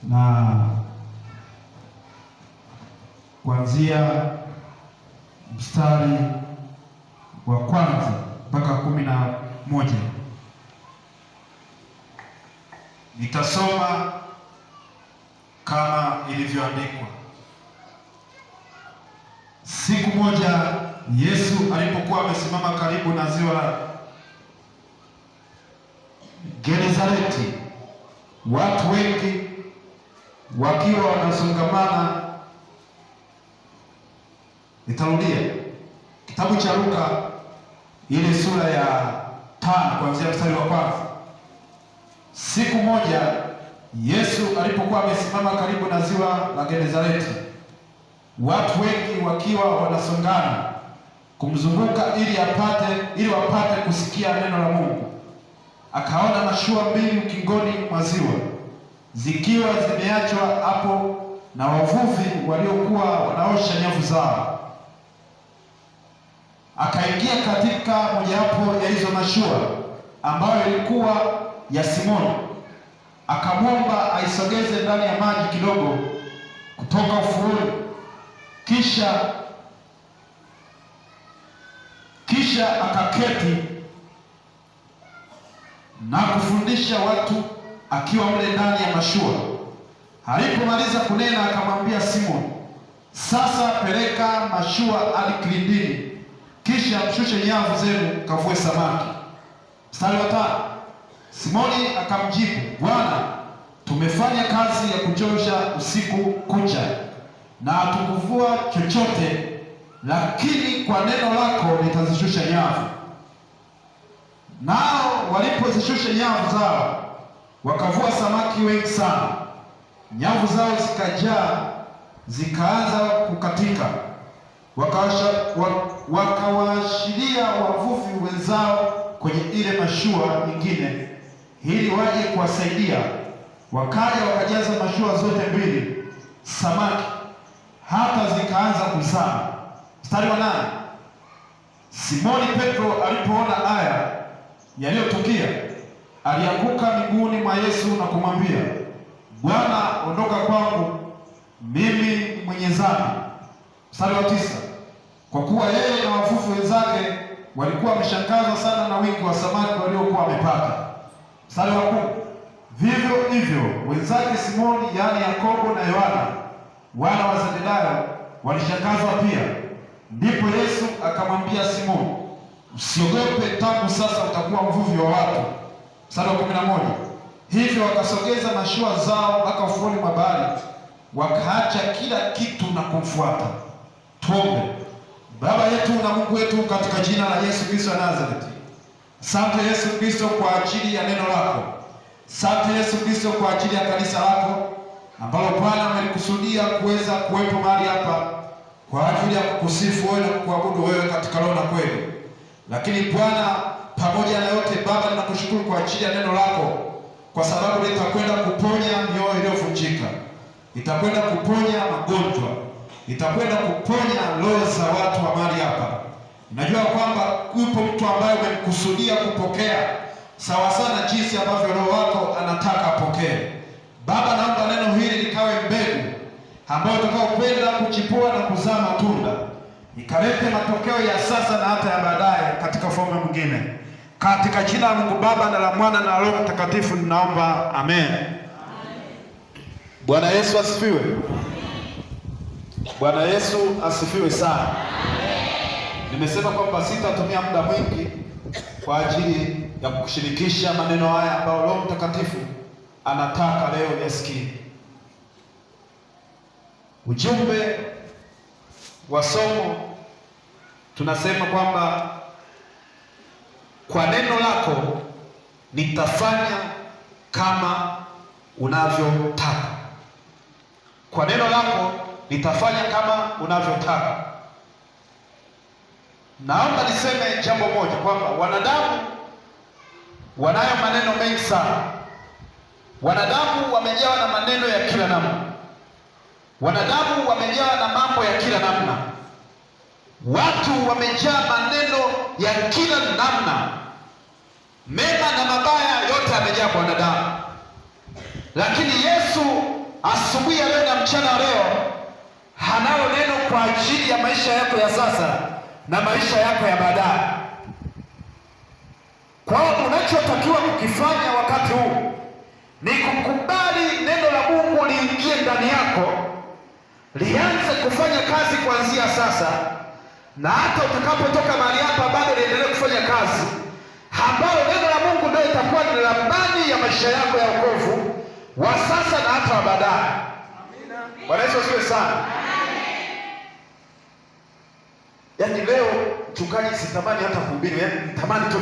na kuanzia mstari wa kwanza mpaka 11. Nitasoma kama ilivyoandikwa. Siku moja Yesu alipokuwa amesimama karibu na ziwa la Genesareti, watu wengi wakiwa wanasongamana. Nitarudia kitabu cha Luka ile sura ya 5 kuanzia mstari wa kwanza. Siku moja Yesu alipokuwa amesimama karibu na ziwa la Genesareti, watu wengi wakiwa wanasongana kumzunguka ili wapate kusikia neno la Mungu. Akaona mashua mbili ukingoni mwa ziwa, zikiwa zimeachwa hapo na wavuvi waliokuwa wanaosha nyavu zao. Akaingia katika mojawapo ya hizo mashua, ambayo ilikuwa ya Simoni, akamwomba aisogeze ndani ya maji kidogo kutoka ufuoni. Kisha akaketi na kufundisha watu akiwa mle ndani ya mashua. Alipomaliza kunena, akamwambia Simoni, sasa peleka mashua hadi kilindini, kisha mshushe nyavu zenu kavue samaki. Mstari wa 5. Simoni akamjibu, Bwana, tumefanya kazi ya kuchosha usiku kucha na hatukuvua chochote, lakini kwa neno lako nitazishusha nyavu. Nao walipozishusha nyavu zao, wakavua samaki wengi sana. Nyavu zao zikajaa, zikaanza kukatika. Wakawaashiria wavuvi wenzao kwenye ile mashua nyingine ili waje kuwasaidia. Wakaja wakajaza mashua zote mbili samaki, hata zikaanza kuzama. Mstari wa 8. Simoni Petro alipoona haya yaliyotukia, alianguka miguuni mwa Yesu na kumwambia, Bwana, ondoka kwangu, mimi ni mwenye dhambi. Mstari wa 9. Kwa kuwa yeye na wavuvi wenzake walikuwa wameshangazwa sana na wingi wa samaki waliokuwa wamepata. Mstari wa 10. Vivyo hivyo wenzake Simoni, yaani Yakobo na Yohana wana wa Zebedayo, walishangazwa pia. Ndipo Yesu akamwambia Simoni, usiogope, tangu sasa utakuwa mvuvi wa watu. Mstari wa 11. Hivyo wakasogeza mashua zao mpaka ufuoni mwa bahari, wakaacha kila kitu na kumfuata. Tuombe. Baba yetu na Mungu wetu, katika jina la Yesu Kristo wa Nazareti, asante Yesu Kristo kwa ajili ya neno lako. Asante Yesu Kristo kwa ajili ya kanisa lako ambalo Bwana umelikusudia kuweza kuwepo mahali hapa kwa ajili ya kukusifu wewe na kuabudu wewe katika roho na kweli. Lakini Bwana, pamoja na yote Baba, ninakushukuru kwa ajili ya neno lako, kwa sababu litakwenda kuponya mioyo iliyovunjika, litakwenda kuponya magonjwa, litakwenda kuponya roho za watu wa mahali hapa. Najua kwamba yupo mtu ambaye umemkusudia kupokea sawa sana jinsi ambavyo Roho wako anataka apokee. Baba, naomba neno hili likawe mbegu ambayo utakayokwenda kuchipua na kuzaa matunda, ikalete matokeo ya sasa na hata ya baadaye katika ufalme mwingine. Katika jina la Mungu Baba na la Mwana na Roho Mtakatifu ninaomba, amen. Bwana Yesu asifiwe. Bwana Yesu asifiwe sana. Nimesema kwamba sitatumia muda mwingi kwa ajili ya kukushirikisha maneno haya ambayo Roho Mtakatifu anataka leo yasikie. Ujumbe wa somo tunasema kwamba kwa neno lako nitafanya kama unavyotaka. Kwa neno lako nitafanya kama unavyotaka. Naomba niseme jambo moja, kwamba wanadamu wanayo maneno mengi sana. Wanadamu wamejawa na maneno ya kila namna. Wanadamu wamejawa na mambo ya kila namna. Watu wamejaa maneno ya kila namna. Mema na mabaya yote yamejaa kwa wanadamu. Lakini Yesu asubuhi ya leo na mchana wa leo hanalo neno kwa ajili ya maisha yako ya sasa na maisha yako ya baadaye. Kwa hiyo unachotakiwa kukifanya wakati huu ni kukubali neno la Mungu liingie ndani yako, lianze kufanya kazi kuanzia sasa, na hata utakapotoka mahali hapa bado liendelee kufanya kazi, ambayo neno la Mungu ndio itakuwa ni ramani ya maisha yako ya wokovu wa sasa na hata wa baadaye. Bwana Yesu asifiwe sana. Yaani leo mchungaji sitamani hata kuhubiri, yaani nitamani tu